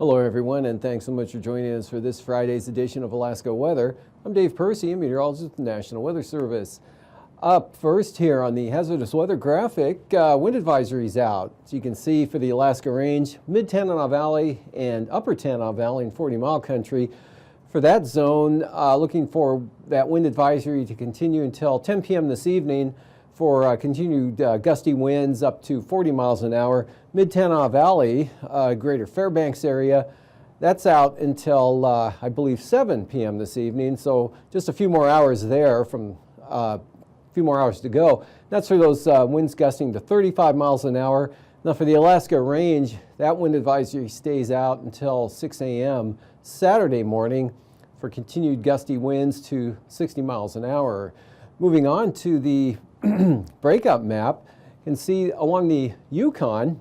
Hello everyone, and thanks so much for joining us for this Friday's edition of Alaska Weather. I'm Dave Percy, a meteorologist with the National Weather Service. Up first here on the hazardous weather graphic, wind advisories out. So you can see for the Alaska Range, mid-Tanana Valley and upper Tanana Valley and 40 Mile Country. For that zone, looking for that wind advisory to continue until 10 p.m. this evening for continued gusty winds up to 40 miles an hour. Mid-Tanana Valley, greater Fairbanks area, that's out until I believe 7 p.m. this evening. So just a few more hours there, from a few more hours to go. That's for those winds gusting to 35 miles an hour. Now for the Alaska Range, that wind advisory stays out until 6 a.m. Saturday morning for continued gusty winds to 60 miles an hour. Moving on to the breakout map, you can see along the Yukon,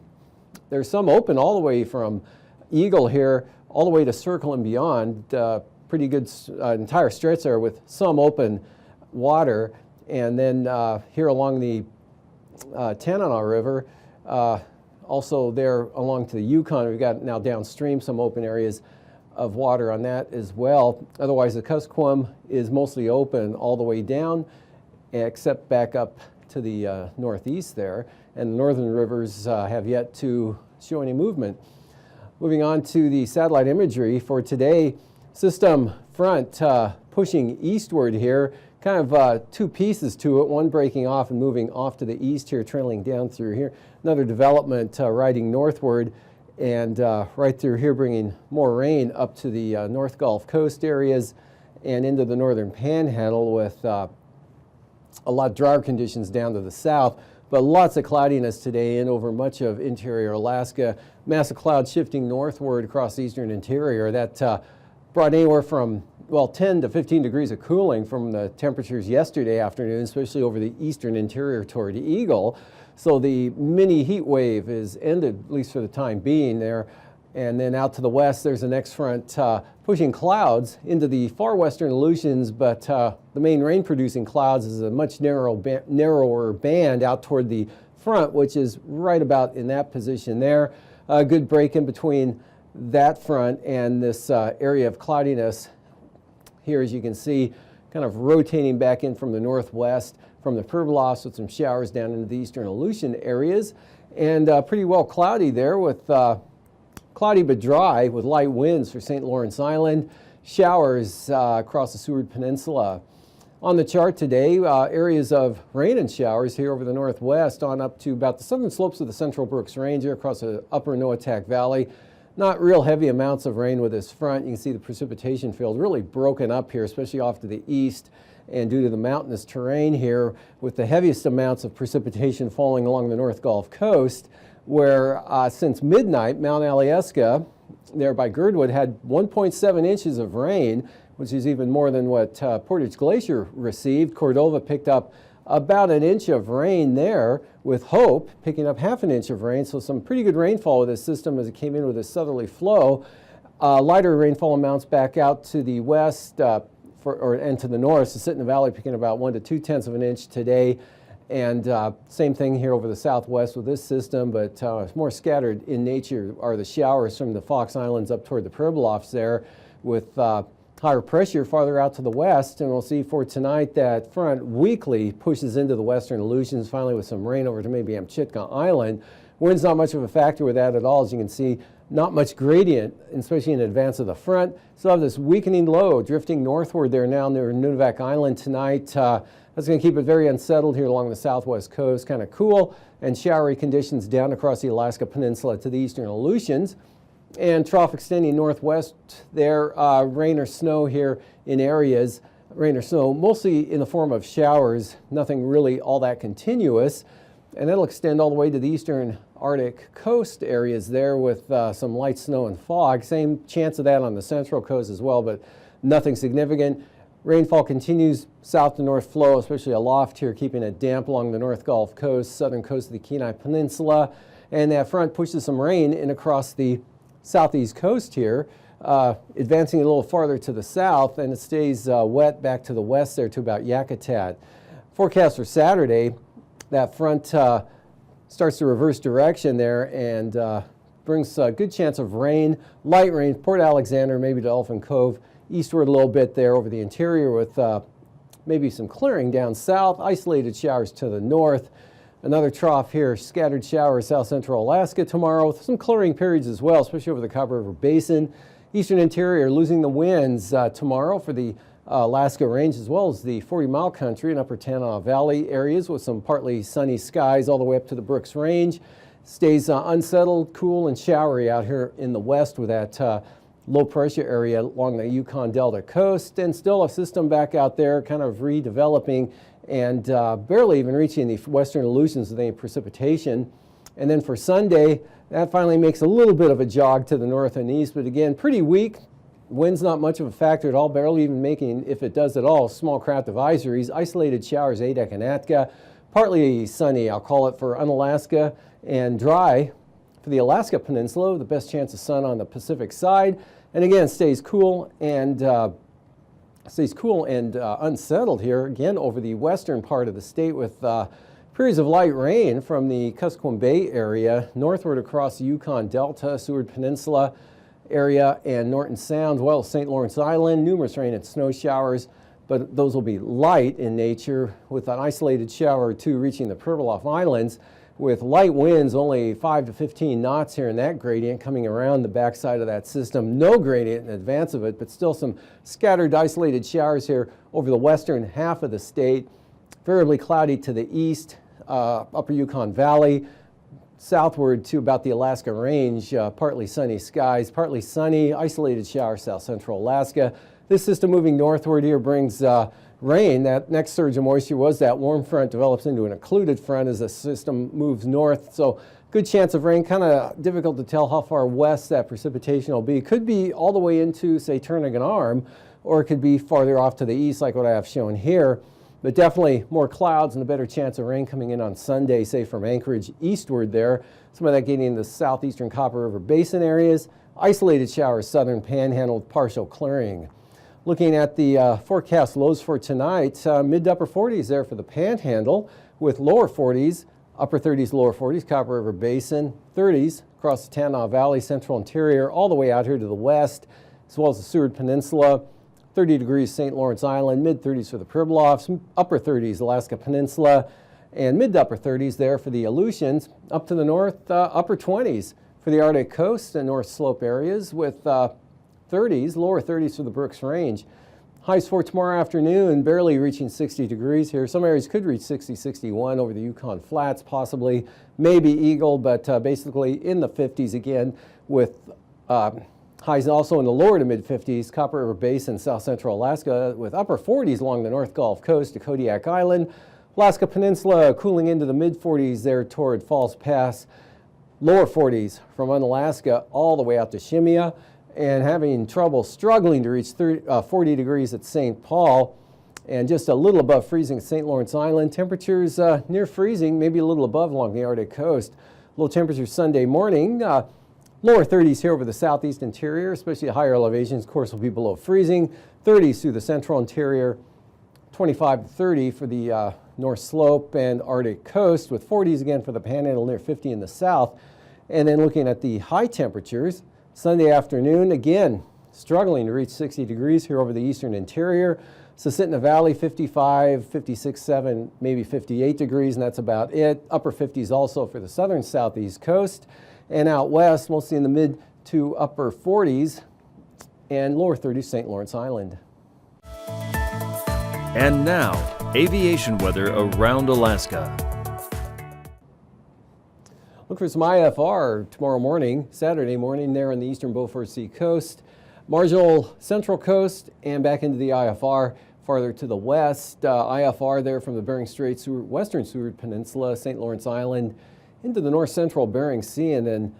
there's some open all the way from Eagle here, all the way to Circle and beyond. Pretty good entire stretch there with some open water. And then here along the Tanana River, also there along to the Yukon, we've got now downstream some open areas of water on that as well. Otherwise, the Kuskokwim is mostly open all the way down, except back up to the northeast there. And the northern rivers have yet to show any movement. Moving on to the satellite imagery for today, system front pushing eastward here, kind of two pieces to it, one breaking off and moving off to the east here, trailing down through here. Another development riding northward and right through here bringing more rain up to the North Gulf Coast areas and into the northern panhandle with a lot drier conditions down to the south, but lots of cloudiness today in over much of interior Alaska. Massive clouds shifting northward across the eastern interior. That brought anywhere from, well, 10 to 15 degrees of cooling from the temperatures yesterday afternoon, especially over the eastern interior toward Eagle. So the mini heat wave is ended, at least for the time being there. And then out to the west, there's the next front pushing clouds into the far western Aleutians, but the main rain-producing clouds is a much narrower band out toward the front, which is right about in that position there. A good break in between that front and this area of cloudiness here, as you can see, kind of rotating back in from the northwest from the Pribilofs with some showers down into the eastern Aleutian areas. And pretty well cloudy there with cloudy but dry with light winds for St. Lawrence Island. Showers across the Seward Peninsula. On the chart today, areas of rain and showers here over the northwest on up to about the southern slopes of the Central Brooks Range here across the upper Noatak Valley. Not real heavy amounts of rain with this front. You can see the precipitation field really broken up here, especially off to the east, and due to the mountainous terrain here, with the heaviest amounts of precipitation falling along the North Gulf Coast, where since midnight, Mount Alyeska, there by Girdwood, had 1.7 inches of rain, which is even more than what Portage Glacier received. Cordova picked up about an inch of rain there, with Hope picking up half an inch of rain. So some pretty good rainfall with this system as it came in with a southerly flow. Lighter rainfall amounts back out to the west and to the north. So Sitna Valley picking about 1 to 2/10 of an inch today. And same thing here over the southwest with this system, but more scattered in nature are the showers from the Fox Islands up toward the Pribilofs there, with higher pressure farther out to the west. And we'll see for tonight that front weakly pushes into the western Aleutians, finally with some rain over to maybe Amchitka Island. Wind's not much of a factor with that at all. As you can see, not much gradient, especially in advance of the front. So have this weakening low drifting northward there now near Nunivak Island tonight. That's going to keep it very unsettled here along the southwest coast, kind of cool and showery conditions down across the Alaska Peninsula to the eastern Aleutians. And trough extending northwest there, rain or snow here in areas. Rain or snow, mostly in the form of showers, nothing really all that continuous. And that'll extend all the way to the eastern Arctic coast areas there with some light snow and fog. Same chance of that on the central coast as well, but nothing significant. Rainfall continues south to north flow, especially aloft here, keeping it damp along the North Gulf Coast, southern coast of the Kenai Peninsula. And that front pushes some rain in across the southeast coast here, advancing a little farther to the south, and it stays wet back to the west there to about Yakutat. Forecast for Saturday, that front starts to reverse direction there and brings a good chance of rain, light rain, Port Alexander, maybe to Elfin Cove, eastward a little bit there over the interior with maybe some clearing down south, isolated showers to the north. Another trough here, scattered showers south central Alaska tomorrow with some clearing periods as well, especially over the Copper River Basin. Eastern interior losing the winds tomorrow for the Alaska Range as well as the 40-mile country and upper Tanana Valley areas with some partly sunny skies all the way up to the Brooks Range. Stays unsettled, cool, and showery out here in the west with that low pressure area along the Yukon Delta coast, and still a system back out there kind of redeveloping and barely even reaching the western Aleutians with any precipitation. And then for Sunday, that finally makes a little bit of a jog to the north and east, but again, pretty weak. Wind's not much of a factor at all, barely even making, if it does at all, small craft advisories. Isolated showers, Adak and Atka. Partly sunny, I'll call it, for Unalaska, and dry for the Alaska Peninsula, the best chance of sun on the Pacific side. And again, stays cool and unsettled here again over the western part of the state with periods of light rain from the Kuskokwim Bay area northward across the Yukon Delta, Seward Peninsula area, and Norton Sound, as well as St. Lawrence Island. Numerous rain and snow showers, but those will be light in nature with an isolated shower or two reaching the Pribilof Islands, with light winds only 5 to 15 knots here in that gradient coming around the backside of that system. No gradient in advance of it, but still some scattered isolated showers here over the western half of the state. Variably cloudy to the east, upper Yukon Valley, southward to about the Alaska Range, partly sunny skies, partly sunny, isolated showers south central Alaska. This system moving northward here brings rain. That next surge of moisture was that warm front develops into an occluded front as the system moves north. So good chance of rain, kind of difficult to tell how far west that precipitation will be. Could be all the way into, say, Turnagain Arm, or it could be farther off to the east like what I have shown here. But definitely more clouds and a better chance of rain coming in on Sunday, say from Anchorage eastward there. Some of that getting in the southeastern Copper River Basin areas. Isolated showers southern Panhandle with partial clearing. Looking at the forecast lows for tonight, mid to upper 40s there for the Panhandle with lower 40s, upper 30s, lower 40s, Copper River Basin, 30s across the Tanana Valley, central interior, all the way out here to the west, as well as the Seward Peninsula. 30 degrees St. Lawrence Island, mid 30s for the Pribilofs, upper 30s Alaska Peninsula, and mid to upper 30s there for the Aleutians. Up to the north, upper 20s for the Arctic coast and North Slope areas with 30s, lower 30s for the Brooks Range. Highs for tomorrow afternoon, barely reaching 60 degrees here. Some areas could reach 60, 61 over the Yukon Flats, possibly, maybe Eagle, but basically in the 50s again with highs also in the lower to mid 50s, Copper River Basin, south central Alaska, with upper 40s along the North Gulf Coast to Kodiak Island. Alaska Peninsula cooling into the mid 40s there toward Falls Pass. Lower 40s from Unalaska all the way out to Shimia, and having trouble struggling to reach 40 degrees at St. Paul, and just a little above freezing at St. Lawrence Island. Temperatures near freezing, maybe a little above along the Arctic coast. Low temperatures Sunday morning. Lower 30s here over the southeast interior, especially at higher elevations, of course, will be below freezing. 30s through the central interior, 25 to 30 for the North Slope and Arctic coast, with 40s again for the Panhandle, near 50 in the south. And then looking at the high temperatures, Sunday afternoon, again, struggling to reach 60 degrees here over the eastern interior. Susitna Valley, 55, 56, 7, maybe 58 degrees, and that's about it. Upper 50s also for the southern southeast coast. And out west, mostly in the mid to upper 40s and lower 30s, St. Lawrence Island. And now, aviation weather around Alaska. Look for some IFR tomorrow morning, Saturday morning there on the eastern Beaufort Sea coast. Marginal central coast and back into the IFR farther to the west. IFR there from the Bering Strait, western Seward Peninsula, St. Lawrence Island, into the north central Bering Sea, and then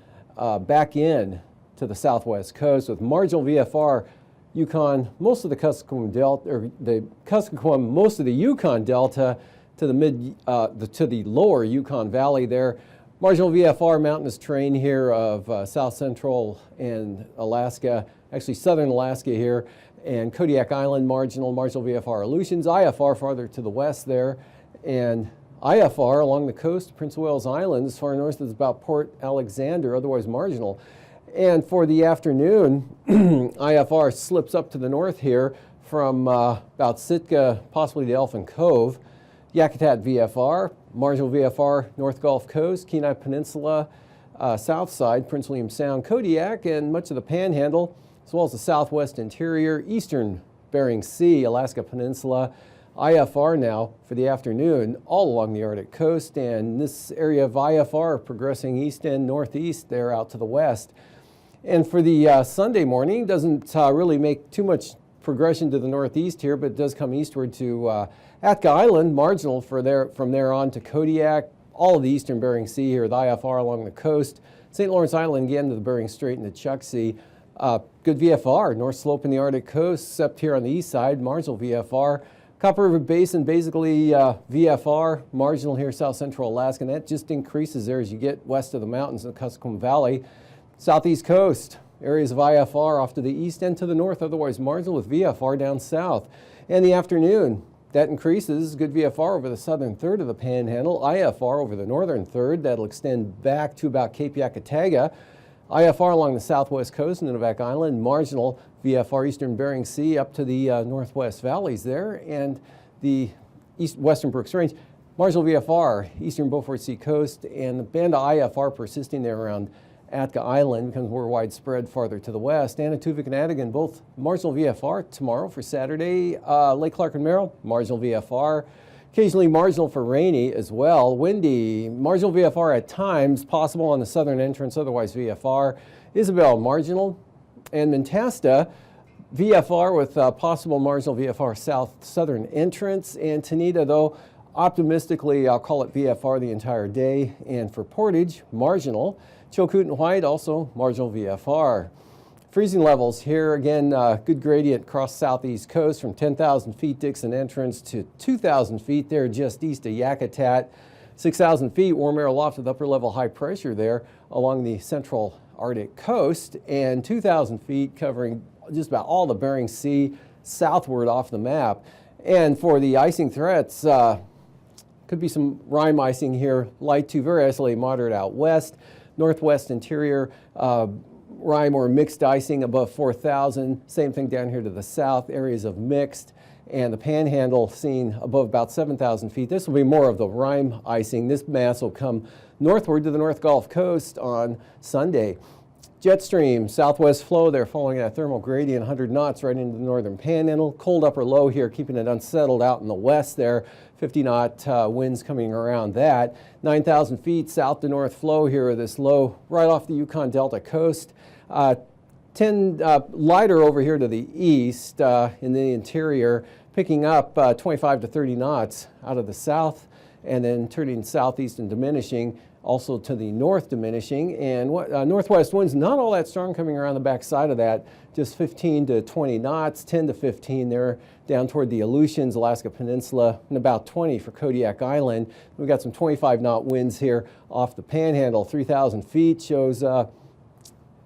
back in to the southwest coast with marginal VFR, Yukon, most of the Kuskokwim Delta, or the Kuskokwim, most of the Yukon Delta to the lower Yukon Valley there. Marginal VFR mountainous terrain here of south central and Alaska, actually southern Alaska here, and Kodiak Island marginal VFR Aleutians, IFR farther to the west there, and IFR along the coast of Prince of Wales Island, as far north as about Port Alexander, otherwise marginal. And for the afternoon, IFR slips up to the north here from about Sitka, possibly to Elfin Cove. Yakutat VFR, marginal VFR, North Gulf Coast, Kenai Peninsula, south side, Prince William Sound, Kodiak, and much of the Panhandle, as well as the southwest interior, eastern Bering Sea, Alaska Peninsula. IFR now for the afternoon all along the Arctic coast, and this area of IFR progressing east and northeast there out to the west. And for the Sunday morning, doesn't really make too much progression to the northeast here, but it does come eastward to Atka Island, marginal from there on to Kodiak, all of the eastern Bering Sea here, the IFR along the coast, St. Lawrence Island again to the Bering Strait and the Chukchi. Good VFR, north slope in the Arctic coast, except here on the east side, marginal VFR. Copper River Basin, basically VFR, marginal here, south central Alaska, and that just increases there as you get west of the mountains in the Kuskokwim Valley. Southeast coast, areas of IFR off to the east and to the north, otherwise marginal with VFR down south. And the afternoon, that increases, good VFR over the southern third of the Panhandle, IFR over the northern third, that'll extend back to about Cape Yakataga. IFR along the southwest coast and Nunivak Island, marginal VFR eastern Bering Sea up to the northwest valleys there, and the western Brooks Range, marginal VFR eastern Beaufort Sea coast, and the band of IFR persisting there around Atka Island becomes more widespread farther to the west. Anatuvik and Adigan, both marginal VFR tomorrow for Saturday. Lake Clark and Merrill, marginal VFR. Occasionally marginal for rainy as well. Windy, marginal VFR at times, possible on the southern entrance, otherwise VFR. Isabel, marginal. And Mentasta, VFR with possible marginal VFR southern entrance. And Tanita, though, optimistically, I'll call it VFR the entire day. And for Portage, marginal. Chilkoot and White, also marginal VFR. Freezing levels here, again, good gradient across southeast coast from 10,000 feet Dixon entrance to 2,000 feet there just east of Yakutat. 6,000 feet, warm air aloft with upper level high pressure there along the central Arctic coast, and 2,000 feet covering just about all the Bering Sea southward off the map. And for the icing threats, could be some rime icing here, light to very isolated moderate out west, northwest interior, rime or mixed icing above 4,000. Same thing down here to the south, areas of mixed, and the Panhandle seen above about 7,000 feet. This will be more of the rime icing. This mass will come northward to the North Gulf Coast on Sunday. Jet stream, southwest flow there following that thermal gradient, 100 knots right into the northern Panhandle. Cold upper low here, keeping it unsettled out in the west there. 50-knot winds coming around that. 9,000 feet south to north flow here, this low right off the Yukon Delta coast. 10 lighter over here to the east in the interior, picking up 25 to 30 knots out of the south, and then turning southeast and diminishing, also to the north diminishing. And northwest winds not all that strong coming around the back side of that, just 15 to 20 knots, 10 to 15 there down toward the Aleutians, Alaska Peninsula, and about 20 for Kodiak Island. We've got some 25-knot winds here off the Panhandle. 3,000 feet shows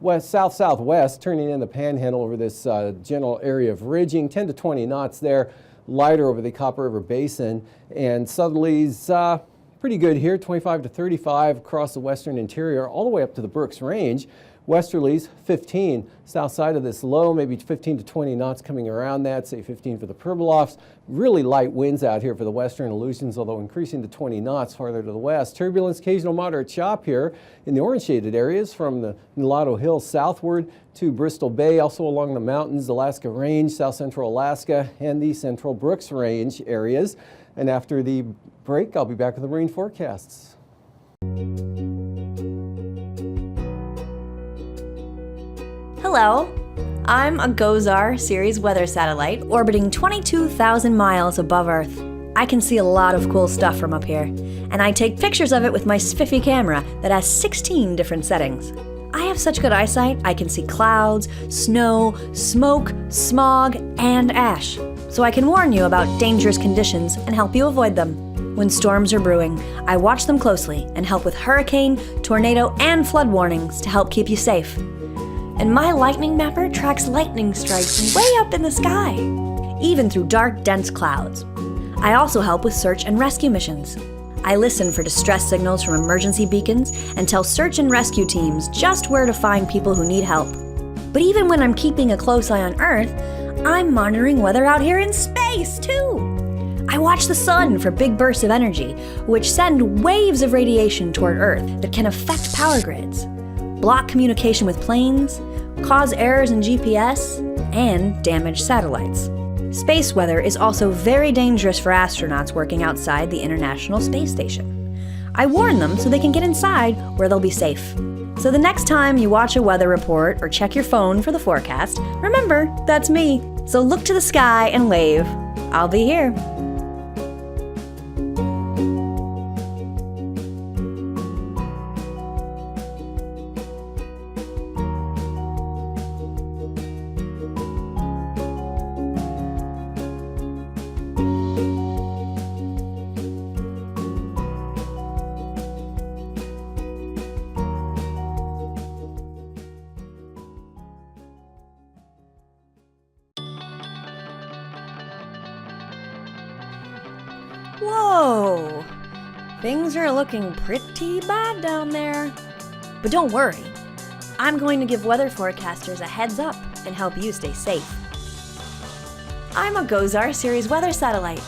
south-southwest, turning in the Panhandle over this general area of ridging, 10 to 20 knots there, lighter over the Copper River Basin, and southerlies pretty good here, 25 to 35 across the western interior, all the way up to the Brooks Range. Westerlies, 15. South side of this low, maybe 15 to 20 knots coming around that, say 15 for the Pribilofs. Really light winds out here for the western Aleutians, although increasing to 20 knots farther to the west. Turbulence, occasional moderate chop here in the orange shaded areas from the Nulato Hills southward to Bristol Bay, also along the mountains, Alaska Range, south central Alaska, and the central Brooks Range areas. And after the break, I'll be back with the marine forecasts. Hello, I'm a GOES-R series weather satellite orbiting 22,000 miles above Earth. I can see a lot of cool stuff from up here, and I take pictures of it with my spiffy camera that has 16 different settings. I have such good eyesight, I can see clouds, snow, smoke, smog, and ash, so I can warn you about dangerous conditions and help you avoid them. When storms are brewing, I watch them closely and help with hurricane, tornado, and flood warnings to help keep you safe. And my lightning mapper tracks lightning strikes way up in the sky, even through dark, dense clouds. I also help with search and rescue missions. I listen for distress signals from emergency beacons and tell search and rescue teams just where to find people who need help. But even when I'm keeping a close eye on Earth, I'm monitoring weather out here in space, too. I watch the sun for big bursts of energy, which send waves of radiation toward Earth that can affect power grids, block communication with planes, cause errors in GPS, and damage satellites. Space weather is also very dangerous for astronauts working outside the International Space Station. I warn them so they can get inside where they'll be safe. So the next time you watch a weather report or check your phone for the forecast, remember, that's me. So look to the sky and wave. I'll be here. Whoa! Things are looking pretty bad down there. But don't worry. I'm going to give weather forecasters a heads up and help you stay safe. I'm a GOES-R series weather satellite,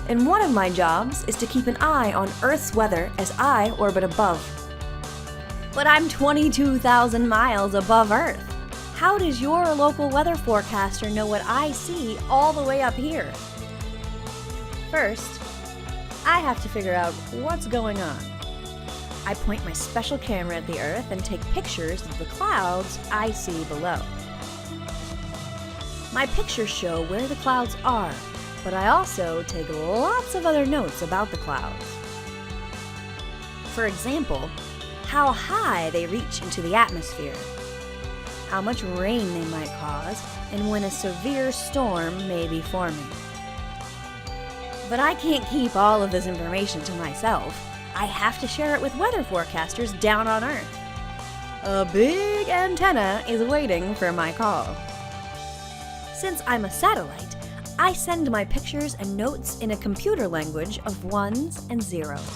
and one of my jobs is to keep an eye on Earth's weather as I orbit above. But I'm 22,000 miles above Earth. How does your local weather forecaster know what I see all the way up here? First, I have to figure out what's going on. I point my special camera at the Earth and take pictures of the clouds I see below. My pictures show where the clouds are, but I also take lots of other notes about the clouds. For example, how high they reach into the atmosphere, how much rain they might cause, and when a severe storm may be forming. But I can't keep all of this information to myself. I have to share it with weather forecasters down on Earth. A big antenna is waiting for my call. Since I'm a satellite, I send my pictures and notes in a computer language of ones and zeros.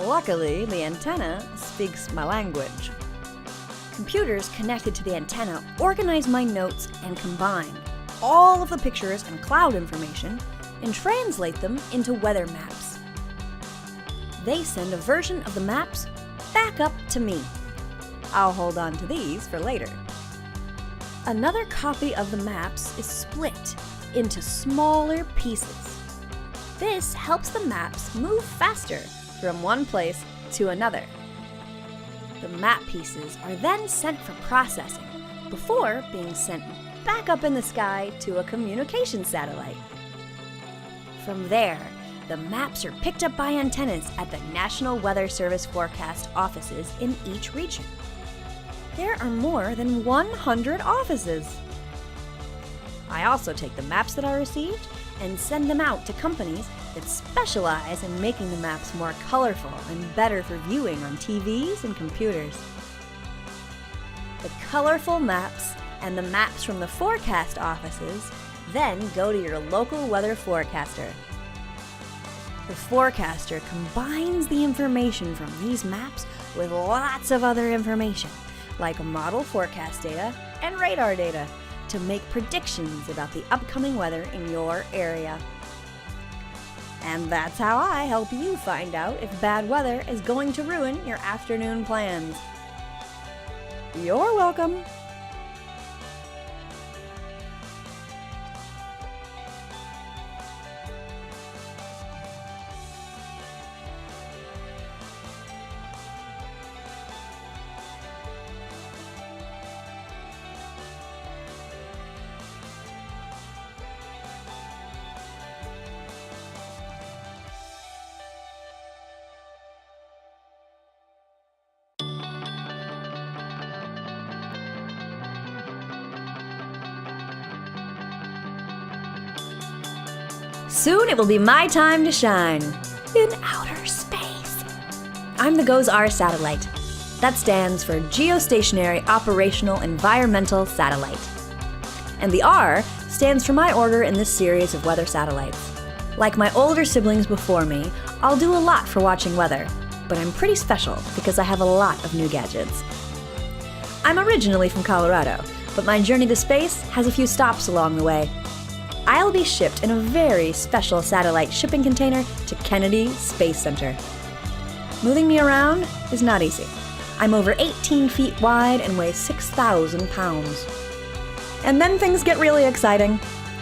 Luckily, the antenna speaks my language. Computers connected to the antenna organize my notes and combine all of the pictures and cloud information and translate them into weather maps. They send a version of the maps back up to me. I'll hold on to these for later. Another copy of the maps is split into smaller pieces. This helps the maps move faster from one place to another. The map pieces are then sent for processing before being sent back up in the sky to a communication satellite. From there, the maps are picked up by antennas at the National Weather Service forecast offices in each region. There are more than 100 offices. I also take the maps that I received and send them out to companies that specialize in making the maps more colorful and better for viewing on TVs and computers. The colorful maps and the maps from the forecast offices then go to your local weather forecaster. The forecaster combines the information from these maps with lots of other information, like model forecast data and radar data, to make predictions about the upcoming weather in your area. And that's how I help you find out if bad weather is going to ruin your afternoon plans. You're welcome. Soon it will be my time to shine in outer space. I'm the GOES-R satellite. That stands for Geostationary Operational Environmental Satellite. And the R stands for my order in this series of weather satellites. Like my older siblings before me, I'll do a lot for watching weather, but I'm pretty special because I have a lot of new gadgets. I'm originally from Colorado, but my journey to space has a few stops along the way. I'll be shipped in a very special satellite shipping container to Kennedy Space Center. Moving me around is not easy. I'm over 18 feet wide and weigh 6,000 pounds. And then things get really exciting.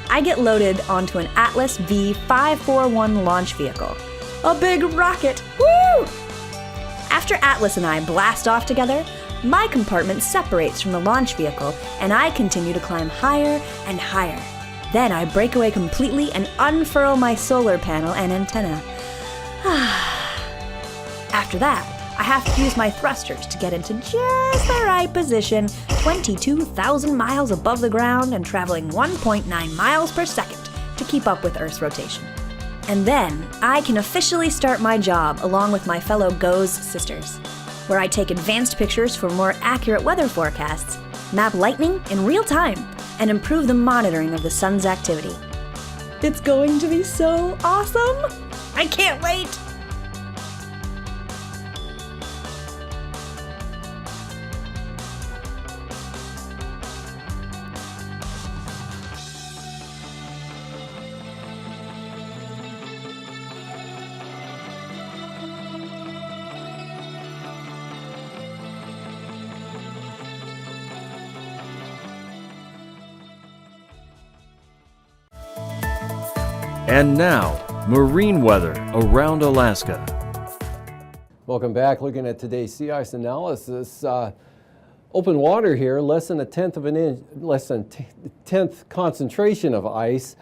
I get loaded onto an Atlas V541 launch vehicle. A big rocket! Woo! After Atlas and I blast off together, my compartment separates from the launch vehicle and I continue to climb higher and higher. Then I break away completely and unfurl my solar panel and antenna. After that, I have to use my thrusters to get into just the right position, 22,000 miles above the ground and traveling 1.9 miles per second to keep up with Earth's rotation. And then I can officially start my job along with my fellow GOES sisters, where I take advanced pictures for more accurate weather forecasts, map lightning in real time, and improve the monitoring of the sun's activity. It's going to be so awesome! I can't wait! And now, marine weather around Alaska. Welcome back. Looking at today's sea ice analysis. Open water here, less than a tenth of an inch, less than tenth concentration of ice,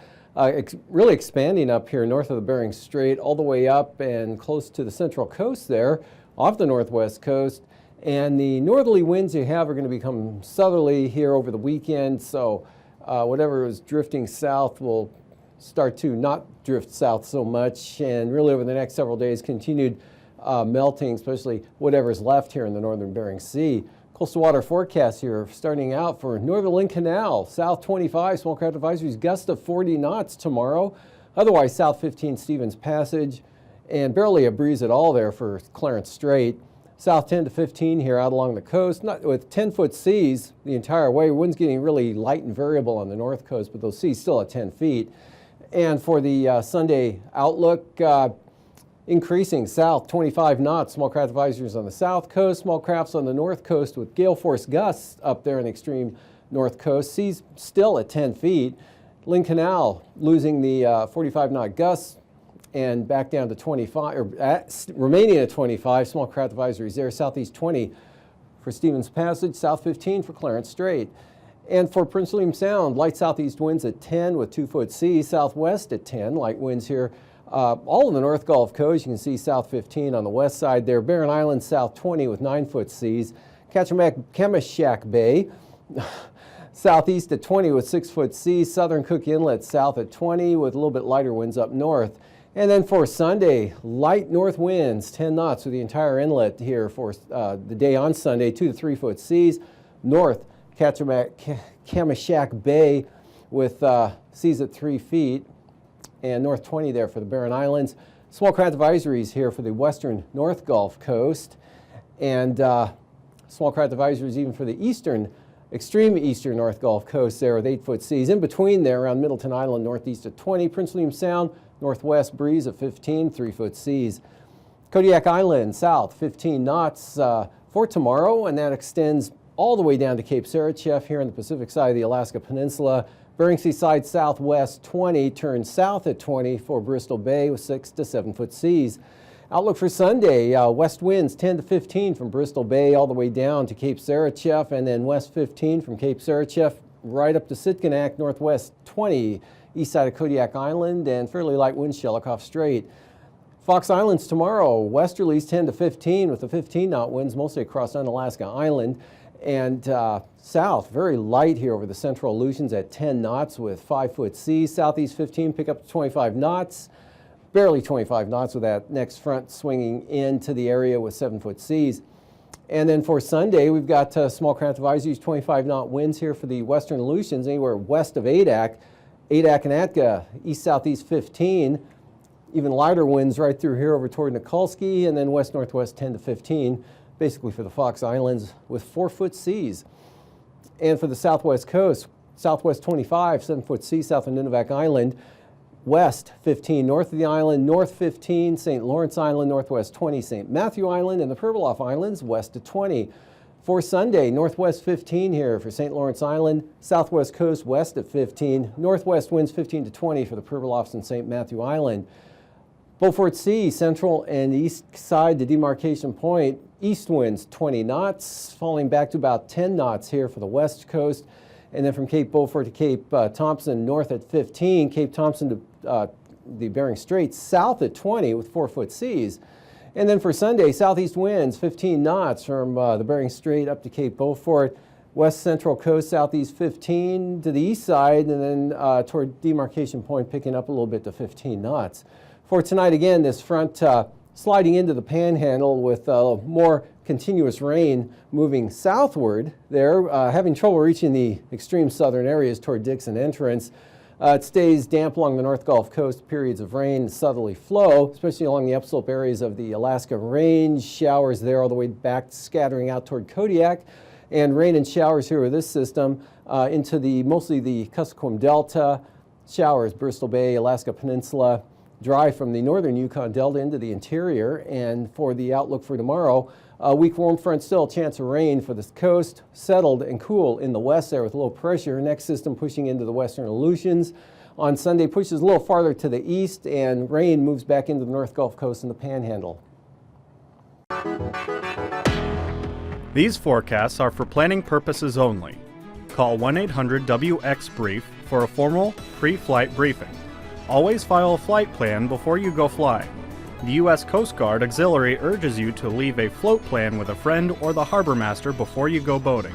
really expanding up here north of the Bering Strait, all the way up and close to the central coast there, off the northwest coast. And the northerly winds you have are going to become southerly here over the weekend. So whatever is drifting south will start to not drift south so much, and really over the next several days continued melting, especially whatever's left here in the northern Bering Sea. Coastal water forecast here starting out for northern Lynn Canal, south 25, small craft advisories, gust of 40 knots tomorrow. Otherwise south 15 Stevens Passage, and barely a breeze at all there for Clarence Strait. South 10 to 15 here out along the coast, not with 10-foot seas the entire way. Wind's getting really light and variable on the north coast, but those seas still at 10 feet. And for the Sunday outlook, increasing south 25 knots, small craft advisories on the south coast, small crafts on the north coast with gale force gusts up there in the extreme north coast. Seas still at 10 feet. Lynn Canal losing the 45 knot gusts and back down to 25, or remaining at 25, small craft advisories there. Southeast 20 for Stevens Passage, south 15 for Clarence Strait. And for Prince William Sound, light southeast winds at 10 with 2-foot seas, southwest at 10, light winds here. All in the North Gulf Coast, you can see south 15 on the west side there. Barren Island, south 20 with 9-foot seas. Kamashack Bay, southeast at 20 with 6-foot seas. Southern Cook Inlet, south at 20 with a little bit lighter winds up north. And then for Sunday, light north winds, 10 knots through the entire inlet here for the day on Sunday, 2 to 3-foot seas. North, Kamashack Bay with seas at 3 feet, and north 20 there for the Barren Islands. Small craft advisories here for the western North Gulf Coast, and small craft advisories even for the extreme eastern North Gulf Coast there with 8-foot seas. In between there around Middleton Island, northeast at 20. Prince William Sound, northwest breeze at 15, 3-foot seas. Kodiak Island, south 15 knots for tomorrow, and that extends all the way down to Cape Sarachev here on the Pacific side of the Alaska Peninsula. Bering Sea side southwest 20, turns south at 20 for Bristol Bay with 6 to 7-foot seas. Outlook for Sunday, west winds 10 to 15 from Bristol Bay all the way down to Cape Sarachev, and then west 15 from Cape Sarachev right up to Sitkinak, northwest 20, east side of Kodiak Island, and fairly light wind Shelikof Strait. Fox Islands tomorrow, westerlies 10 to 15 with the 15-knot winds mostly across Unalaska Island. And south, very light here over the central Aleutians at 10 knots with 5-foot seas. Southeast 15, pick up to 25 knots. Barely 25 knots with that next front swinging into the area with 7-foot seas. And then for Sunday, we've got small craft advisories, 25-knot winds here for the western Aleutians, anywhere west of Adak. Adak and Atka, east-southeast 15. Even lighter winds right through here over toward Nikolsky, and then west-northwest 10 to 15, basically for the Fox Islands with 4-foot seas. And for the southwest coast, southwest 25, 7-foot sea south of Nunivak Island, west 15 north of the island, north 15, St. Lawrence Island, northwest 20, St. Matthew Island, and the Pribilof Islands, west of 20. For Sunday, northwest 15 here for St. Lawrence Island, southwest coast west at 15, northwest winds 15 to 20 for the Pribilofs and St. Matthew Island. Beaufort Sea, central and east side to demarcation point, east winds 20 knots, falling back to about 10 knots here for the west coast. And then from Cape Beaufort to Cape Thompson, north at 15, Cape Thompson to the Bering Straits, south at 20 with 4-foot seas. And then for Sunday, southeast winds 15 knots from the Bering Strait up to Cape Beaufort, west central coast, southeast 15 to the east side, and then toward demarcation point picking up a little bit to 15 knots. For tonight, again, this front sliding into the panhandle with more continuous rain moving southward there, having trouble reaching the extreme southern areas toward Dixon Entrance. It stays damp along the North Gulf Coast, periods of rain southerly flow, especially along the upslope areas of the Alaska Range, showers there all the way back, scattering out toward Kodiak, and rain and showers here with this system into mostly the Kuskokwim Delta, showers, Bristol Bay, Alaska Peninsula, dry from the northern Yukon Delta into the interior. And for the outlook for tomorrow, weak warm front still, chance of rain for the coast, settled and cool in the west there with low pressure. Next system pushing into the western Aleutians. On Sunday pushes a little farther to the east, and rain moves back into the North Gulf Coast and the Panhandle. These forecasts are for planning purposes only. Call 1-800-WX-BRIEF for a formal pre-flight briefing. Always file a flight plan before you go flying. The U.S. Coast Guard Auxiliary urges you to leave a float plan with a friend or the harbor master before you go boating.